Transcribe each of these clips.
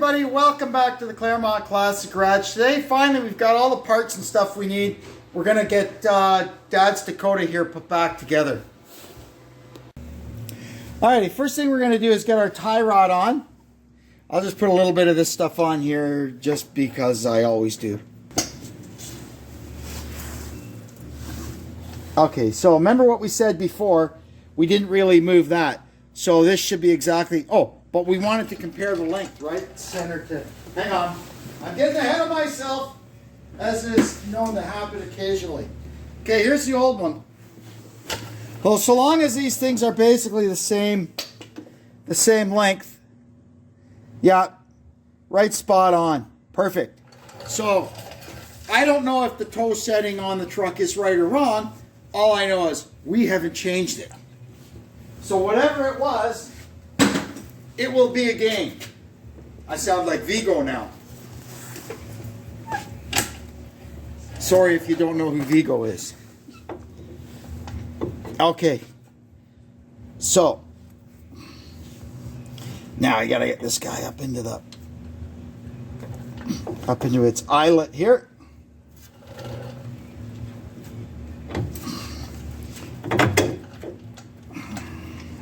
everybody, welcome back to the Claremont Classic Garage. Today, finally, we've got all the parts and stuff we need. We're going to get Dad's Dakota here put back together. Alrighty, first thing we're going to do is get our tie rod on. I'll just put a little bit of this stuff on here just because I always do. Okay, so remember what we said before, we didn't really move that. So this should be exactly, but we wanted to compare the length, right? Center to, hang on. I'm getting ahead of myself, as is known to happen occasionally. Okay, here's the old one. Well, so long as these things are basically the same length, yeah, right spot on. Perfect. So, I don't know if the toe setting on the truck is right or wrong. All I know is we haven't changed it. So whatever it was, it will be a game. I sound like Vigo now. Sorry if you don't know who Vigo is. Okay. So, now I gotta get this guy up into its eyelet here.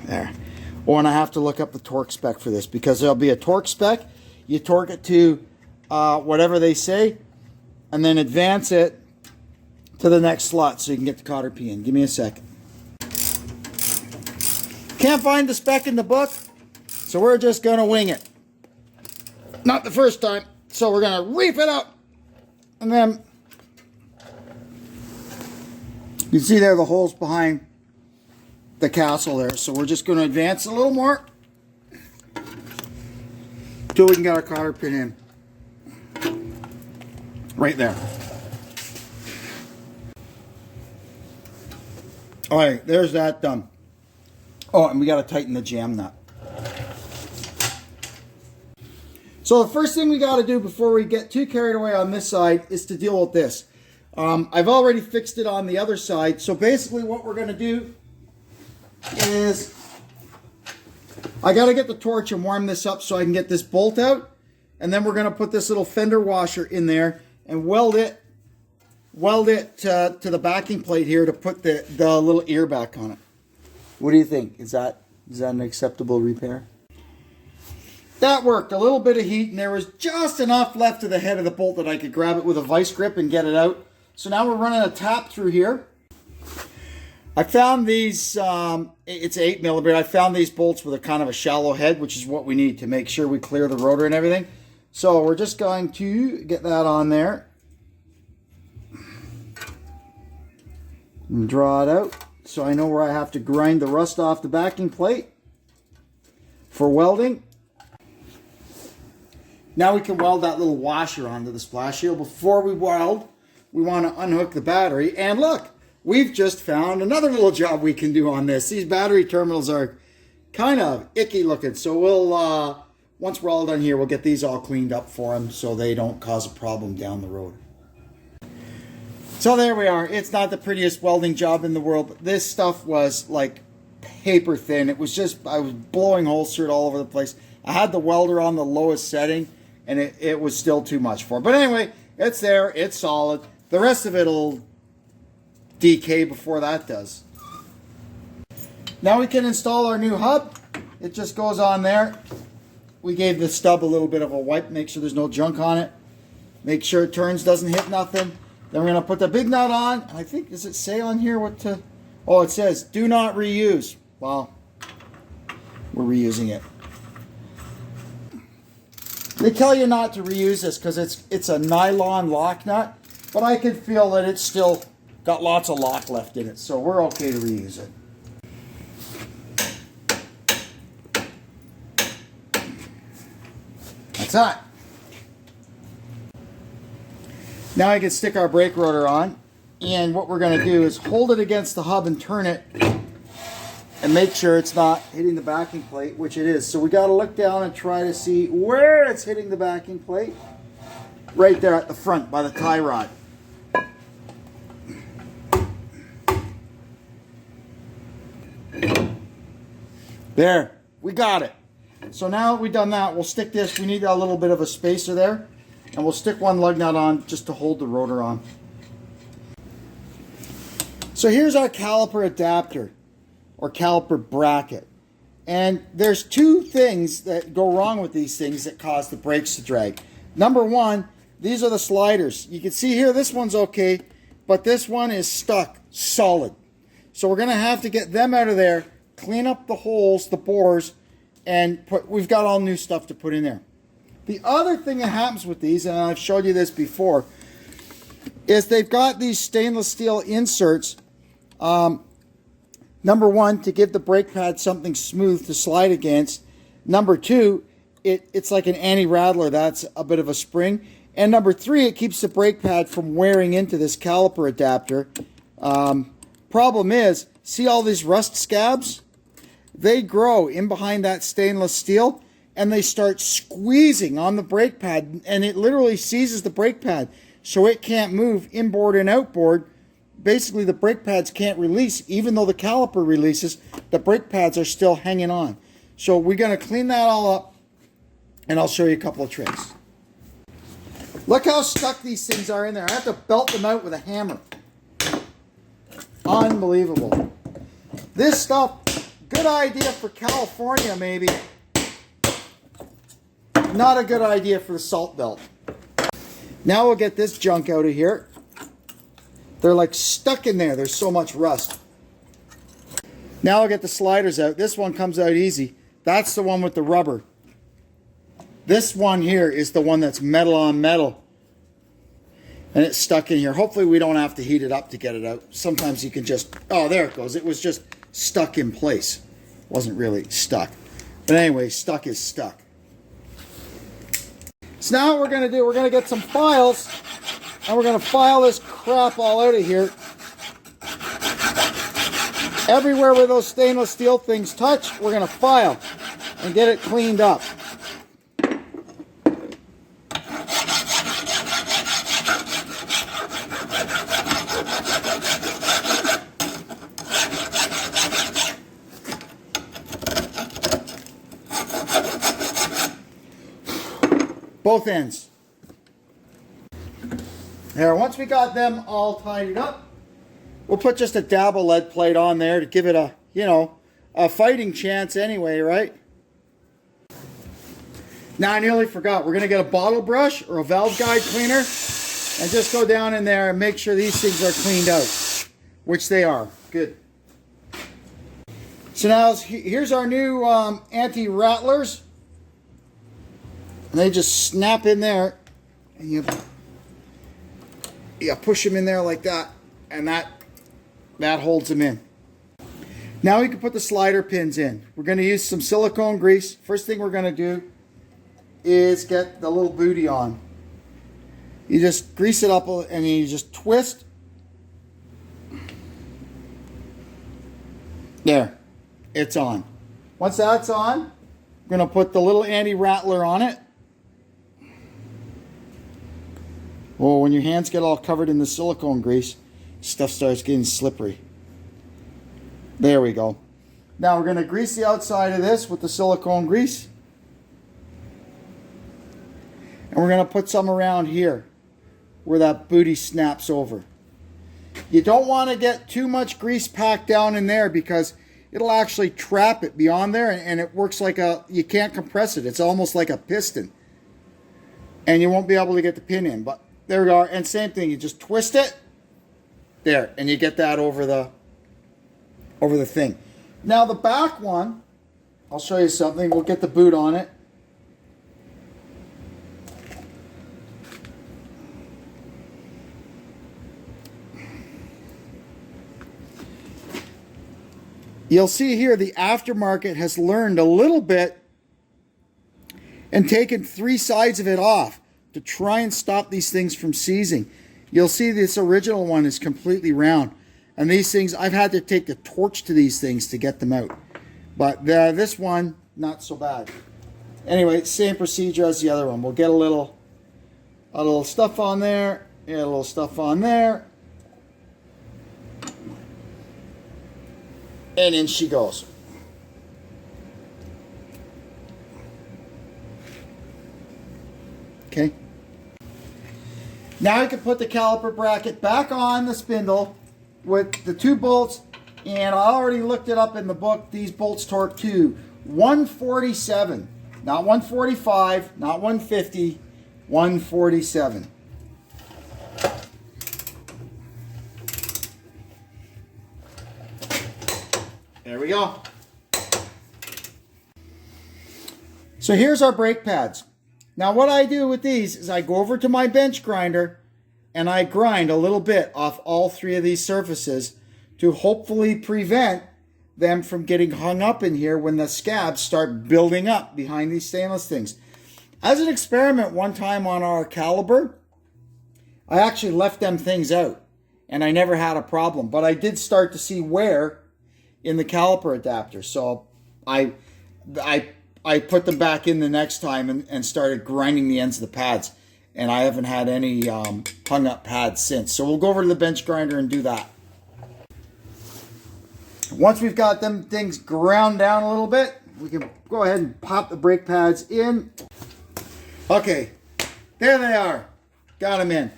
There. Oh, and I have to look up the torque spec for this because there'll be a torque spec. You torque it to whatever they say and then advance it to the next slot so you can get the cotter pea in. Give me a second. Can't find the spec in the book, so we're just going to wing it. Not the first time, so we're going to reef it up. And then you see there the holes behind the castle there, so we're just going to advance a little more until we can get our cotter pin in right there. All right, there's that done. Oh, and we got to tighten the jam nut. So the first thing we got to do before we get too carried away on this side is to deal with this. I've already fixed it on the other side, so basically what we're going to do is I got to get the torch and warm this up so I can get this bolt out, and then we're going to put this little fender washer in there and weld it to the backing plate here to put the little ear back on it. What do you think? Is that an acceptable repair? That worked. A little bit of heat, and there was just enough left of the head of the bolt that I could grab it with a vice grip and get it out. So now we're running a tap through here. I found these, it's 8mm. I found these bolts with a kind of a shallow head, which is what we need to make sure we clear the rotor and everything. So we're just going to get that on there. And draw it out so I know where I have to grind the rust off the backing plate for welding. Now we can weld that little washer onto the splash shield. Before we weld, we want to unhook the battery. And look! We've just found another little job we can do on this. These battery terminals are kind of icky looking. So we'll, once we're all done here, we'll get these all cleaned up for them so they don't cause a problem down the road. So there we are. It's not the prettiest welding job in the world, but this stuff was like paper thin. It was just, I was blowing holes through it all over the place. I had the welder on the lowest setting and it was still too much for it. But anyway, it's there. It's solid. The rest of it'll decay before that does. Now we can install our new hub. It just goes on there. We gave the stub a little bit of a wipe, make sure there's no junk on it. Make sure it turns, doesn't hit nothing. Then we're going to put the big nut on. And I think, does it say on here what to... Oh, it says, do not reuse. Well, we're reusing it. They tell you not to reuse this because it's a nylon lock nut. But I can feel that it's still got lots of lock left in it, so we're okay to reuse it. That's that. Now I can stick our brake rotor on, and what we're going to do is hold it against the hub and turn it and make sure it's not hitting the backing plate, which it is. So we got to look down and try to see where it's hitting the backing plate. Right there at the front by the tie rod. There, we got it. So now that we've done that, we'll stick this. We need a little bit of a spacer there. And we'll stick one lug nut on just to hold the rotor on. So here's our caliper adapter or caliper bracket. And there's two things that go wrong with these things that cause the brakes to drag. Number one, these are the sliders. You can see here this one's okay, but this one is stuck solid. So we're going to have to get them out of there, clean up the holes, the bores, and we've got all new stuff to put in there. The other thing that happens with these, and I've showed you this before, is they've got these stainless steel inserts. Number one, to give the brake pad something smooth to slide against. Number two, it's like an anti-rattler. That's a bit of a spring. And number three, it keeps the brake pad from wearing into this caliper adapter. Problem is, see all these rust scabs? They grow in behind that stainless steel, and they start squeezing on the brake pad, and it literally seizes the brake pad, so it can't move inboard and outboard. Basically, the brake pads can't release. Even though the caliper releases, the brake pads are still hanging on. So we're going to clean that all up, and I'll show you a couple of tricks. Look how stuck these things are in there. I have to belt them out with a hammer. Unbelievable. This stuff, good idea for California maybe. Not a good idea for the salt belt. Now we'll get this junk out of here. They're like stuck in there. There's so much rust. Now I'll get the sliders out. This one comes out easy. That's the one with the rubber. This one here is the one that's metal on metal. And it's stuck in here. Hopefully we don't have to heat it up to get it out. Sometimes you can just, oh, there it goes. It was just stuck in place. It wasn't really stuck. But anyway, stuck is stuck. So now what we're going to do, we're going to get some files, and we're going to file this crap all out of here. Everywhere where those stainless steel things touch, we're going to file and get it cleaned up. Both ends. There, once we got them all tidied up, we'll put just a dab of lead plate on there to give it a, you know, a fighting chance anyway, right? Now I nearly forgot, we're going to get a bottle brush or a valve guide cleaner and just go down in there and make sure these things are cleaned out, which they are. Good. So now here's our new anti-rattlers. And they just snap in there, and you push them in there like that, and that holds them in. Now we can put the slider pins in. We're going to use some silicone grease. First thing we're going to do is get the little booty on. You just grease it up and you just twist. There, it's on. Once that's on, we're going to put the little anti-rattler on it. Well, when your hands get all covered in the silicone grease, stuff starts getting slippery. There we go. Now we're going to grease the outside of this with the silicone grease. And we're going to put some around here where that booty snaps over. You don't want to get too much grease packed down in there because it'll actually trap it beyond there, and it works like you can't compress it. It's almost like a piston. And you won't be able to get the pin in. But there we go. And same thing, you just twist it. There, and you get that over the thing. Now the back one, I'll show you something. We'll get the boot on it. You'll see here the aftermarket has learned a little bit and taken 3 sides of it off to try and stop these things from seizing. You'll see this original one is completely round. And these things, I've had to take the torch to these things to get them out. But this one, not so bad. Anyway, same procedure as the other one. We'll get a little stuff on there, and a little stuff on there. And in she goes. Now you can put the caliper bracket back on the spindle with the 2 bolts, and I already looked it up in the book. These bolts torque to 147, not 145, not 150, 147. There we go. So here's our brake pads. Now what I do with these is I go over to my bench grinder and I grind a little bit off all 3 of these surfaces to hopefully prevent them from getting hung up in here when the scabs start building up behind these stainless things. As an experiment one time on our caliber, I actually left them things out and I never had a problem, but I did start to see wear in the caliper adapter. So I put them back in the next time and started grinding the ends of the pads. And I haven't had any hung up pads since. So we'll go over to the bench grinder and do that. Once we've got them things ground down a little bit, we can go ahead and pop the brake pads in. Okay, there they are. Got them in.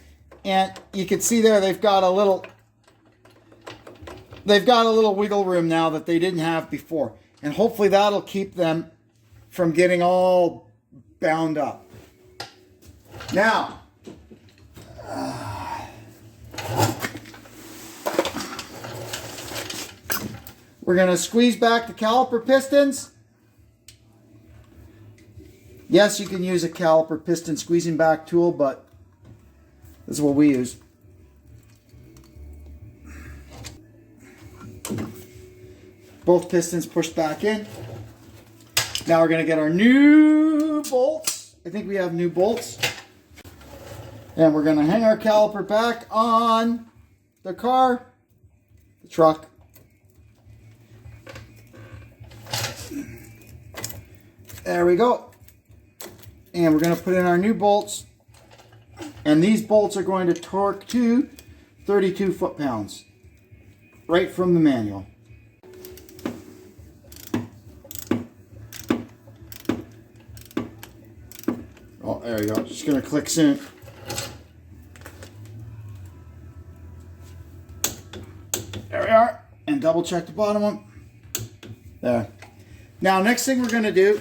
And you can see there they've got a little wiggle room now that they didn't have before. And hopefully that'll keep them from getting all bound up. Now, we're going to squeeze back the caliper pistons. Yes, you can use a caliper piston squeezing back tool, but this is what we use. Both pistons pushed back in. Now we're going to get our new bolts. I think we have new bolts. And we're going to hang our caliper back on the car, the truck. There we go. And we're going to put in our new bolts. And these bolts are going to torque to 32 foot-pounds. Right from the manual. Oh, there we go. Just going to click sync. There we are. And double check the bottom one. There. Now, next thing we're going to do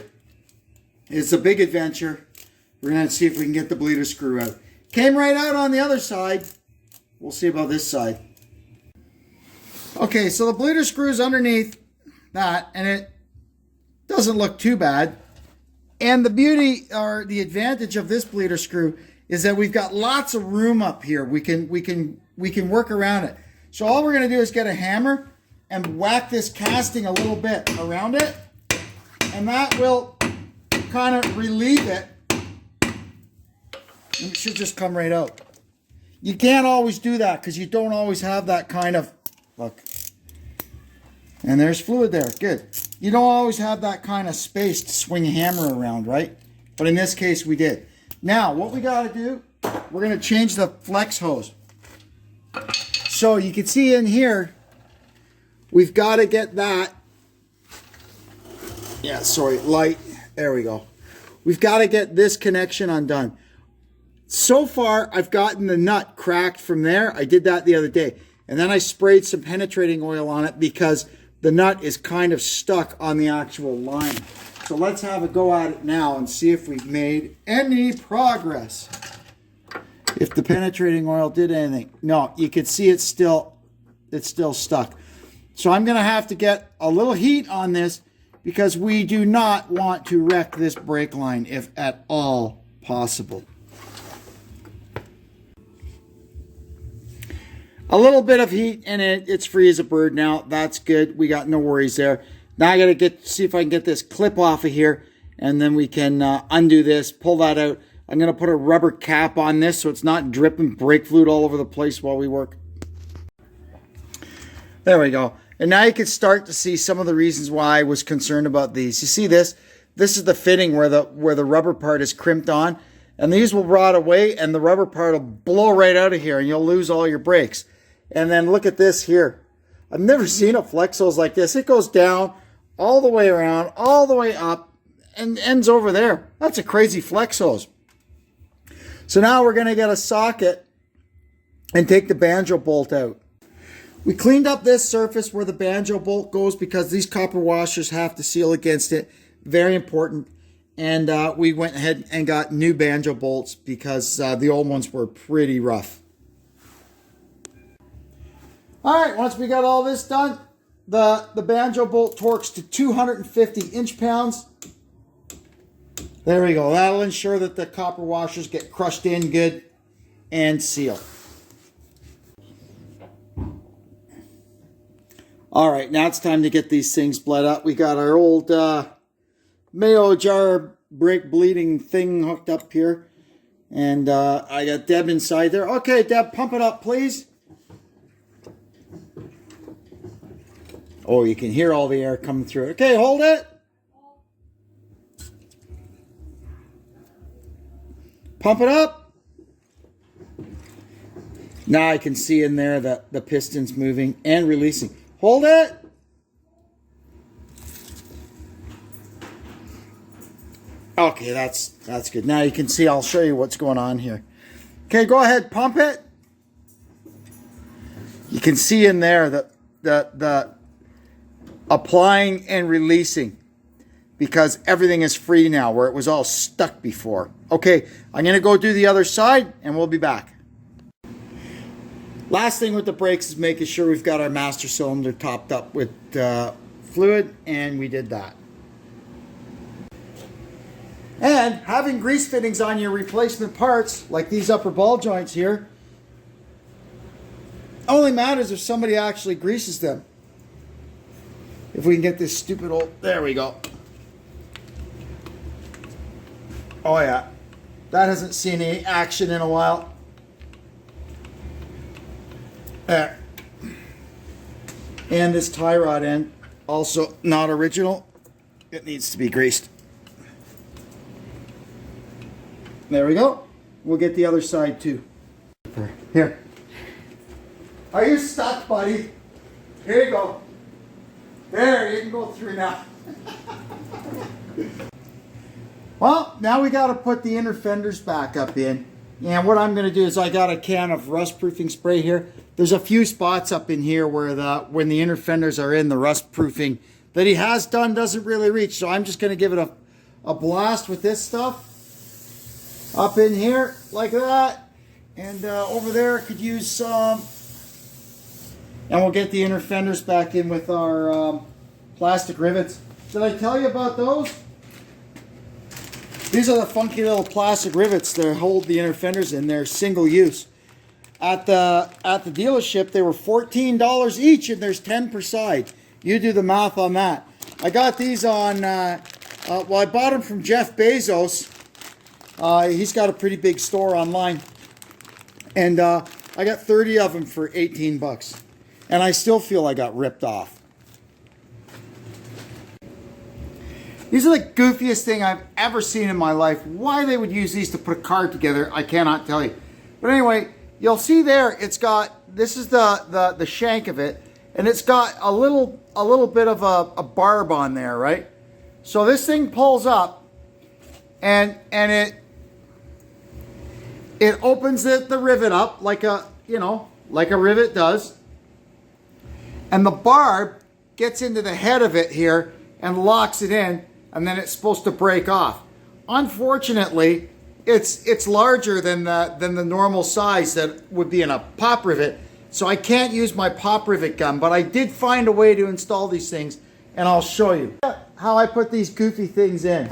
is a big adventure. We're going to see if we can get the bleeder screw out. Came right out on the other side. We'll see about this side. Okay, so the bleeder screw is underneath that, and it doesn't look too bad. And the beauty or the advantage of this bleeder screw is that we've got lots of room up here. We can work around it. So all we're going to do is get a hammer and whack this casting a little bit around it, and that will kind of relieve it. And it should just come right out. You can't always do that because you don't always have that kind of, look. And there's fluid there, good. You don't always have that kind of space to swing a hammer around, right? But in this case, we did. Now, what we got to do, we're going to change the flex hose. So you can see in here, we've got to get that. Yeah, sorry, light. There we go. We've got to get this connection undone. So far, I've gotten the nut cracked from there. I did that the other day. And then I sprayed some penetrating oil on it because the nut is kind of stuck on the actual line. So let's have a go at it now and see if we've made any progress. If the penetrating oil did anything. No, you can see it's still stuck. So I'm going to have to get a little heat on this because we do not want to wreck this brake line if at all possible. A little bit of heat in it. It's free as a bird now. That's good. We got no worries there. Now I got to see if I can get this clip off of here, and then we can undo this, pull that out. I'm going to put a rubber cap on this so it's not dripping brake fluid all over the place while we work. There we go. And now you can start to see some of the reasons why I was concerned about these. You see this? This is the fitting where the rubber part is crimped on, and these will rot away, and the rubber part will blow right out of here, and you'll lose all your brakes. And then look at this here. I've never seen a flex hose like this. It goes down all the way around, all the way up, and ends over there. That's a crazy flex hose. So now we're going to get a socket and take the banjo bolt out. We cleaned up this surface where the banjo bolt goes because these copper washers have to seal against it. Very important. And we went ahead and got new banjo bolts because the old ones were pretty rough. All right, once we got all this done, the banjo bolt torques to 250 inch-pounds. There we go. That'll ensure that the copper washers get crushed in good and sealed. All right, now it's time to get these things bled up. We got our old mayo jar brake bleeding thing hooked up here. And I got Deb inside there. Okay, Deb, pump it up, please. Oh, you can hear all the air coming through. Okay, hold it. Pump it up. Now I can see in there that the piston's moving and releasing. Hold it. Okay, that's good. Now you can see, I'll show you what's going on here. Okay, go ahead, pump it. You can see in there that the applying and releasing because everything is free now where it was all stuck before. Okay, I'm going to go do the other side and we'll be back. Last thing with the brakes is making sure we've got our master cylinder topped up with fluid, and we did that. And having grease fittings on your replacement parts, like these upper ball joints here, only matters if somebody actually greases them. If we can get this stupid old... There we go. Oh yeah. That hasn't seen any action in a while. There. And this tie rod end, also not original. It needs to be greased. There we go. We'll get the other side too. Here. Are you stuck, buddy? Here you go. There, you can go through now. Well, now we got to put the inner fenders back up in. And what I'm going to do is I got a can of rust proofing spray here. There's a few spots up in here where when the inner fenders are in, the rust proofing that he has done doesn't really reach. So I'm just going to give it a blast with this stuff up in here like that. And over there could use some. And we'll get the inner fenders back in with our plastic rivets. Did I tell you about those? These are the funky little plastic rivets that hold the inner fenders in. They're single use. At the dealership, they were $14 each, and there's 10 per side. You do the math on that. I got these on, well, I bought them from Jeff Bezos. He's got a pretty big store online. And I got 30 of them for 18 bucks. And I still feel I got ripped off. These are the goofiest thing I've ever seen in my life. Why they would use these to put a car together, I cannot tell you. But anyway, you'll see there, it's got, this is the shank of it, and it's got a little bit of a barb on there, right? So this thing pulls up, and it opens the rivet up like a rivet does. And the barb gets into the head of it here and locks it in, and then it's supposed to break off. Unfortunately, it's larger than the normal size that would be in a pop rivet, so I can't use my pop rivet gun, but I did find a way to install these things, and I'll show you how I put these goofy things in.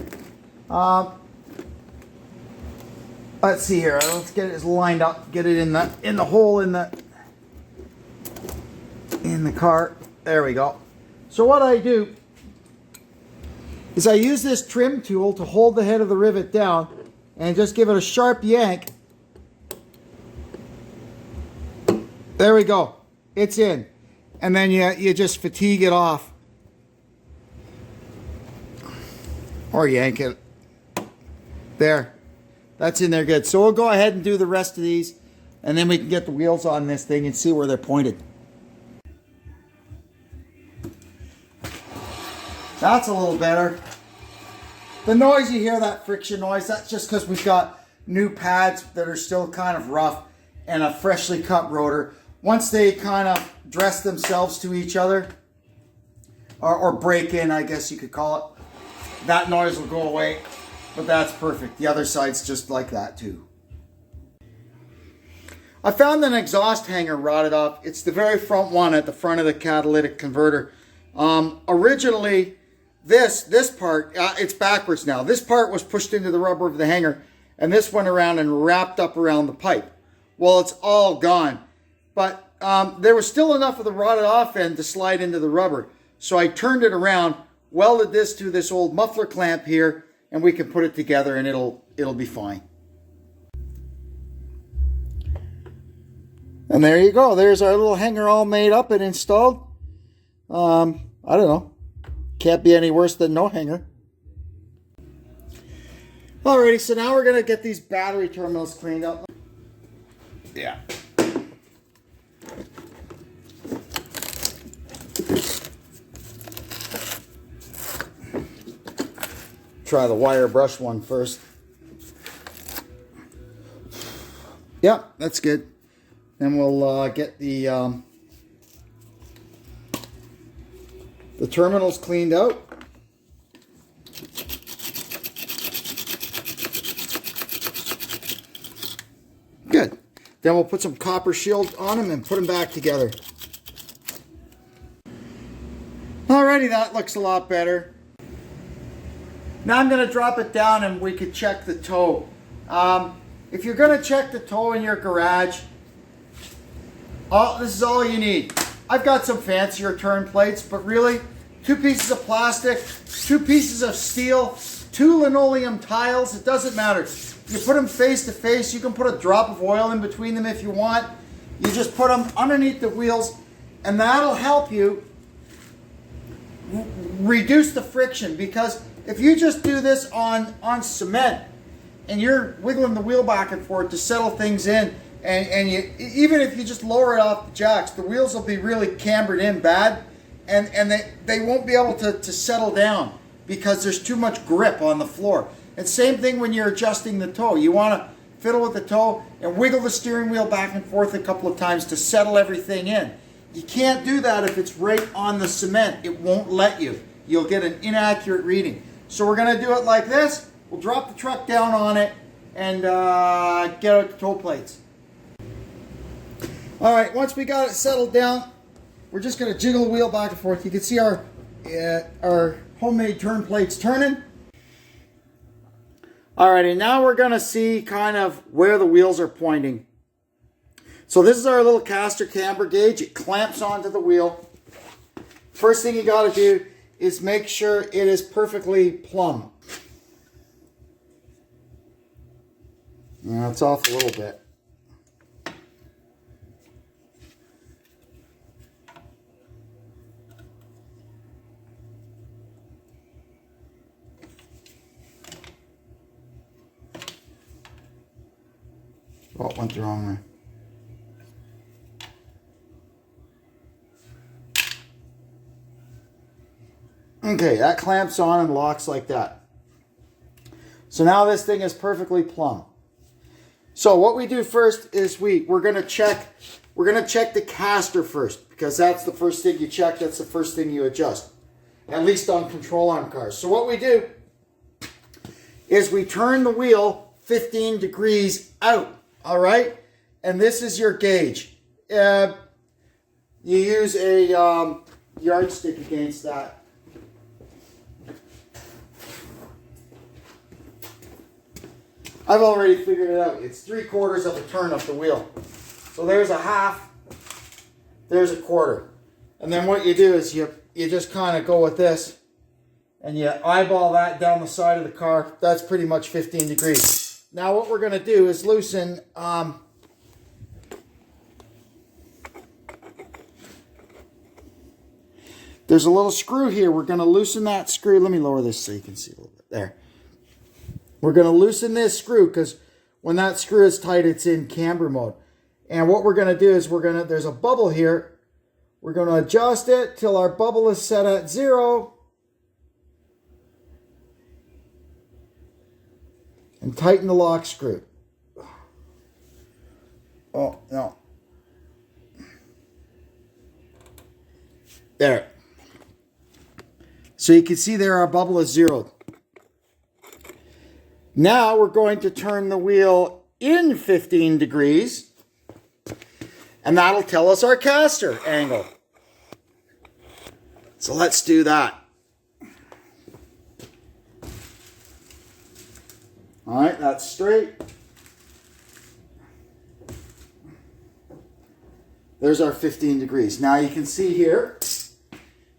Let's see here. Let's get it lined up. Get it in the hole in the car. There we go. So what I do is I use this trim tool to hold the head of the rivet down and just give it a sharp yank. There we go. It's in. And then you just fatigue it off. Or yank it. There. That's in there good. So we'll go ahead and do the rest of these, and then we can get the wheels on this thing and see where they're pointed. That's a little better. The noise you hear, that friction noise, that's just because we've got new pads that are still kind of rough. and a freshly cut rotor. Once they kind of dress themselves to each other, or break in, I guess you could call it, that noise will go away. But that's perfect. The other side's just like that too. I found an exhaust hanger rotted off. It's the very front one at the front of the catalytic converter. Originally, this part, it's backwards now. This part was pushed into the rubber of the hanger, and this went around and wrapped up around the pipe. Well, it's all gone. But there was still enough of the rotted off end to slide into the rubber. So I turned it around, welded this to this old muffler clamp here, and we can put it together and it'll be fine. And there you go. There's our little hanger all made up and installed. I don't know. Can't be any worse than no hanger. Alrighty, so now we're going to get these battery terminals cleaned up. Yeah. Try the wire brush one first. Yeah, that's good. Then we'll get the terminals cleaned out. Good. Then we'll put some copper shield on them and put them back together. Alrighty, that looks a lot better. Now I'm going to drop it down and we could check the toe. If you're going to check the toe in your garage, this is all you need. I've got some fancier turn plates, but really, 2 pieces of plastic, 2 pieces of steel, 2 linoleum tiles, it doesn't matter. You put them face to face, you can put a drop of oil in between them if you want. You just put them underneath the wheels, and that'll help you reduce the friction, because if you just do this on cement and you're wiggling the wheel back and forth to settle things in, and you, even if you just lower it off the jacks, the wheels will be really cambered in bad, and they won't be able to settle down because there's too much grip on the floor. And same thing when you're adjusting the toe. You want to fiddle with the toe and wiggle the steering wheel back and forth a couple of times to settle everything in. You can't do that if it's right on the cement. It won't let you. You'll get an inaccurate reading. So we're going to do it like this. We'll drop the truck down on it and get out the toe plates. All right, once we got it settled down, we're just going to jiggle the wheel back and forth. You can see our homemade turn plates turning. All right, and now we're going to see kind of where the wheels are pointing. So this is our little caster camber gauge. It clamps onto the wheel. First thing you got to do is make sure it is perfectly plumb. Now it's off a little bit. Oh, it went the wrong way. Okay, that clamps on and locks like that. So now this thing is perfectly plumb. So what we do first is we're gonna check the caster first, because that's the first thing you check, that's the first thing you adjust. At least on control arm cars. So what we do is we turn the wheel 15 degrees out. All right, and this is your gauge. You use a yardstick against that. I've already figured it out. It's 3/4 of a turn of the wheel. So there's a half, there's a quarter. And then what you do is you just kind of go with this and you eyeball that down the side of the car. That's pretty much 15 degrees. Now what we're going to do is loosen there's a little screw here. We're going to loosen that screw. Let me lower this so you can see a little bit. There. We're going to loosen this screw because when that screw is tight, it's in camber mode. And what we're going to do is there's a bubble here. We're going to adjust it till our bubble is set at 0. And tighten the lock screw. Oh, no. There. So you can see there our bubble is zeroed. Now we're going to turn the wheel in 15 degrees, and that'll tell us our caster angle. So let's do that. All right, that's straight. There's our 15 degrees. Now you can see here,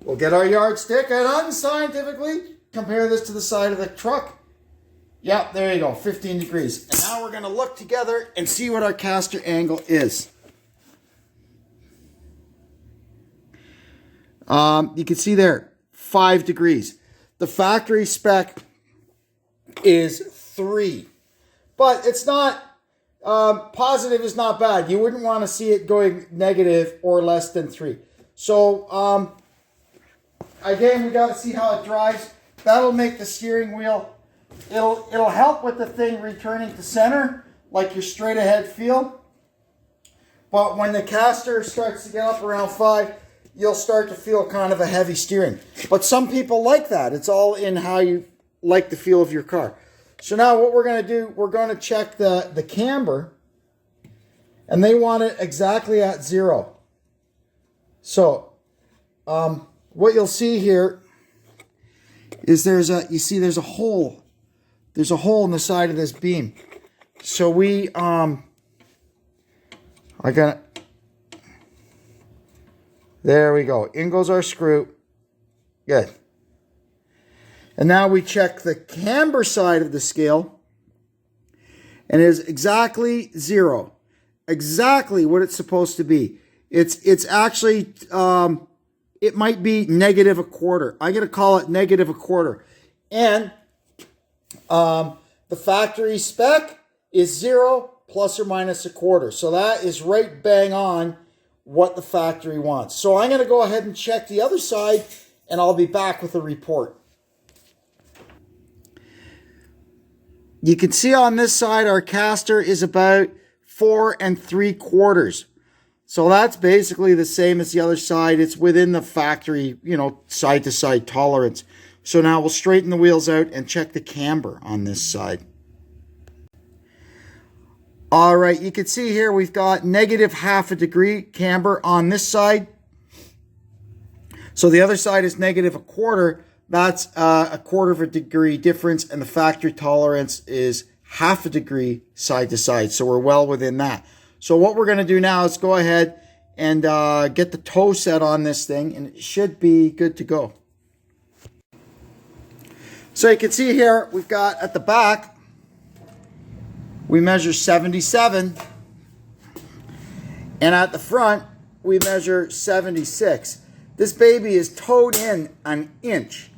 we'll get our yardstick and unscientifically compare this to the side of the truck. Yep, there you go, 15 degrees. And now we're going to look together and see what our caster angle is. You can see there, 5 degrees. The factory spec is 3. But it's not, positive is not bad. You wouldn't want to see it going negative or less than 3. So, again, we got to see how it drives. That'll make the steering wheel, it'll help with the thing returning to center, like your straight ahead feel. But when the caster starts to get up around 5, you'll start to feel kind of a heavy steering. But some people like that. It's all in how you like the feel of your car. So now what we're going to do, we're going to check the camber, and they want it exactly at 0. So what you'll see here is there's a hole. There's a hole in the side of this beam. So there we go. In goes our screw. Good. And now we check the camber side of the scale, and it is exactly 0. Exactly what it's supposed to be. It's actually, it might be -1/4. I'm going to call it -1/4. And the factory spec is 0 ± 1/4. So that is right bang on what the factory wants. So I'm going to go ahead and check the other side, and I'll be back with a report. You can see on this side our caster is about 4 3/4. So that's basically the same as the other side. It's within the factory, side to side tolerance. So now we'll straighten the wheels out and check the camber on this side. All right, you can see here we've got -0.5 degree camber on this side. So the other side is -1/4. That's a 1/4 degree difference, and the factory tolerance is 0.5 degree side to side. So we're well within that. So what we're going to do now is go ahead and get the toe set on this thing, and it should be good to go. So you can see here, we've got at the back, we measure 77, and at the front, we measure 76. This baby is towed in an inch.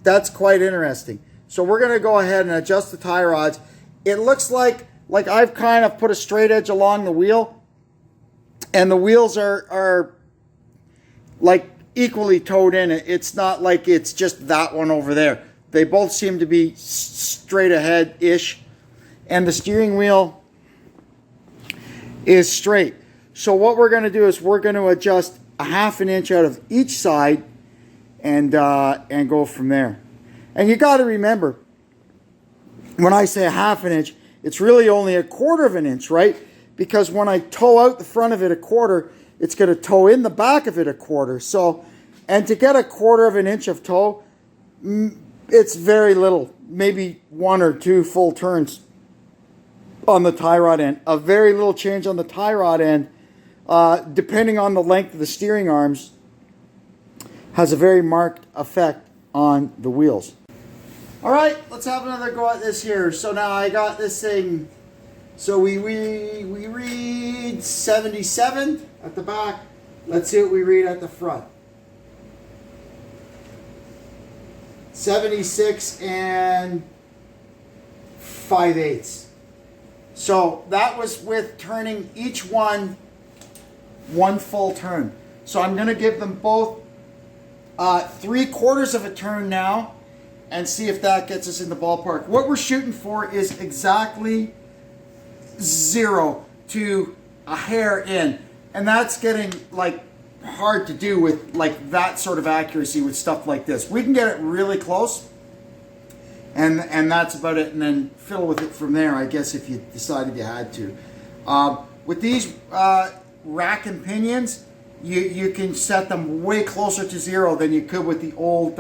That's quite interesting. So we're going to go ahead and adjust the tie rods. It looks like I've kind of put a straight edge along the wheel, and the wheels are like equally towed in. It's not like it's just that one over there. They both seem to be straight ahead-ish, and the steering wheel is straight. So what we're going to do is we're going to adjust 1/2 inch out of each side and go from there. And you got to remember, when I say 1/2 inch, it's really only 1/4 inch, right? Because when I tow out the front of it 1/4, it's going to tow in the back of it 1/4. So, and to get 1/4 inch of tow, it's very little, maybe 1 or 2 full turns on the tie rod end. A very little change on the tie rod end, depending on the length of the steering arms, has a very marked effect on the wheels. All right, let's have another go at this here. So now I got this thing. So we read 77 at the back. Let's see what we read at the front. 76 5/8. So that was with turning each one full turn. So I'm going to give them both 3/4 of a turn now and see if that gets us in the ballpark. What we're shooting for is exactly 0 to a hair in. And that's getting like hard to do with like that sort of accuracy with stuff like this. We can get it really close, and that's about it, and then fiddle with it from there, I guess, if you decided you had to. With these rack and pinions, you can set them way closer to zero than you could with the old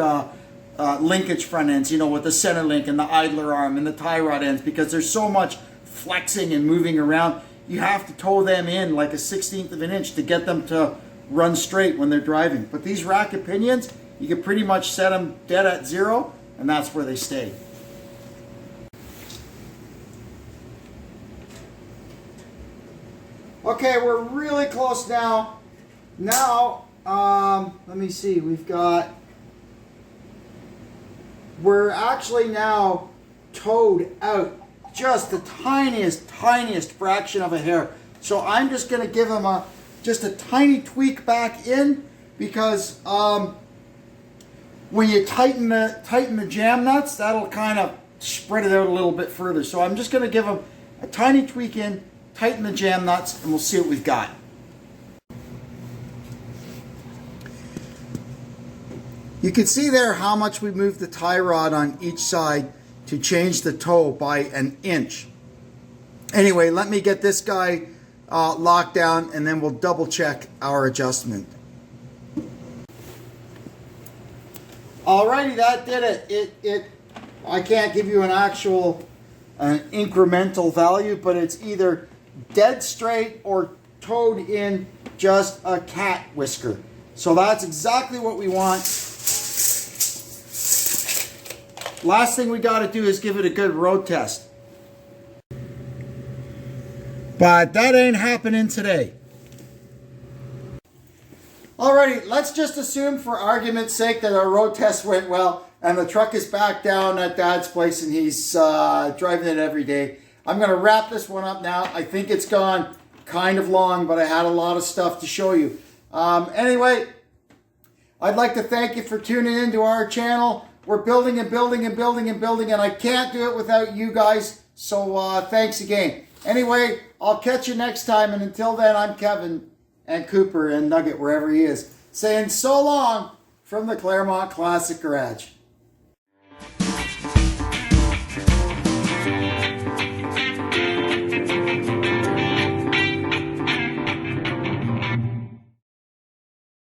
linkage front ends, you know, with the center link and the idler arm and the tie rod ends, because there's so much flexing and moving around. You have to toe them in like a 1/16 of an inch to get them to run straight when they're driving. But these rack and pinions, you can pretty much set them dead at zero, and that's where they stay. Okay, we're really close now. Now, let me see, we're actually now towed out just the tiniest fraction of a hair. So I'm just going to give them just a tiny tweak back in, because when you tighten the jam nuts, that'll kind of spread it out a little bit further. So I'm just going to give them a tiny tweak in, tighten the jam nuts, and we'll see what we've got. You can see there how much we moved the tie rod on each side to change the toe by an inch. Anyway, let me get this guy locked down, and then we'll double check our adjustment. Alrighty, that did it. I can't give you an actual incremental value, but it's either dead straight or towed in just a cat whisker. So that's exactly what we want. Last thing we got to do is give it a good road test. But that ain't happening today. Alrighty, let's just assume for argument's sake that our road test went well and the truck is back down at Dad's place and he's driving it every day. I'm going to wrap this one up now. I think it's gone kind of long, but I had a lot of stuff to show you. Anyway, I'd like to thank you for tuning into our channel. We're building and building and building and building, and I can't do it without you guys, so thanks again. Anyway, I'll catch you next time, and until then, I'm Kevin and Cooper and Nugget, wherever he is, saying so long from the Claremont Classic Garage.